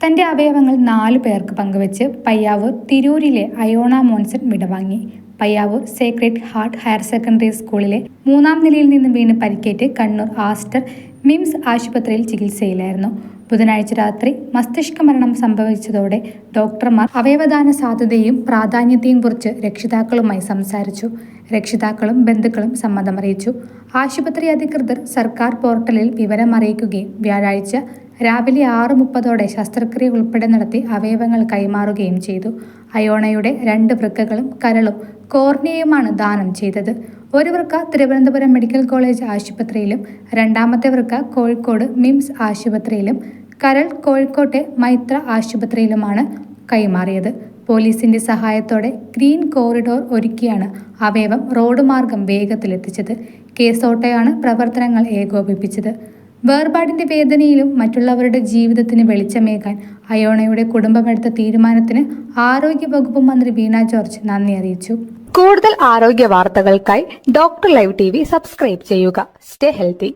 തന്റെ അവയവങ്ങൾ 4 പേർക്ക് പങ്കുവച്ച് പയ്യാവൂർ തിരൂരിലെ അയോണ മോൻസൺ വിടവാങ്ങി. Payyavoor Sacred Heart higher secondary സ്കൂളിലെ 3-ാം നിലയിൽ നിന്ന് വീണ് പരിക്കേറ്റ് കണ്ണൂർ ആസ്റ്റർ മിംസ് ആശുപത്രിയിൽ ചികിത്സയിലായിരുന്നു. ബുധനാഴ്ച രാത്രി മസ്തിഷ്ക മരണം സംഭവിച്ചതോടെ ഡോക്ടർമാർ അവയവദാന സാധ്യതയും പ്രാധാന്യത്തെയും കുറിച്ച് രക്ഷിതാക്കളുമായി സംസാരിച്ചു. രക്ഷിതാക്കളും ബന്ധുക്കളും സമ്മതമറിയിച്ചു. ആശുപത്രി അധികൃതർ സർക്കാർ പോർട്ടലിൽ വിവരം അറിയിക്കുകയും വ്യാഴാഴ്ച രാവിലെ 6:30 ശസ്ത്രക്രിയ ഉൾപ്പെടെ നടത്തി അവയവങ്ങൾ കൈമാറുകയും ചെയ്തു. അയോണയുടെ 2 വൃക്കകളും കരളും കോർണിയയുമാണ് ദാനം ചെയ്തത്. ഒരു വൃക്ക തിരുവനന്തപുരം മെഡിക്കൽ കോളേജ് ആശുപത്രിയിലും 2ാമത്തെ വൃക്ക കോഴിക്കോട് മിംസ് ആശുപത്രിയിലും കരൾ കോഴിക്കോട്ടെ മൈത്ര ആശുപത്രിയിലുമാണ് കൈമാറിയത്. പോലീസിന്റെ സഹായത്തോടെ ഗ്രീൻ കോറിഡോർ ഒരുക്കിയാണ് അവയവം റോഡ് മാർഗം വേഗത്തിലെത്തിച്ചത്. കേസോട്ടയാണ് പ്രവർത്തനങ്ങൾ ഏകോപിപ്പിച്ചത്. വേർപാടിന്റെ വേദനയിലും മറ്റുള്ളവരുടെ ജീവിതത്തിന് വെളിച്ചമേകാൻ അയോണയുടെ കുടുംബമെടുത്ത തീരുമാനത്തിന് ആരോഗ്യ വകുപ്പ് മന്ത്രി വീണ ജോർജ് നന്ദി അറിയിച്ചു. കൂടുതൽ ആരോഗ്യ വാർത്തകൾക്കായി ഡോക്ടർ ലൈവ് TV സബ്സ്ക്രൈബ് ചെയ്യുക. Stay healthy.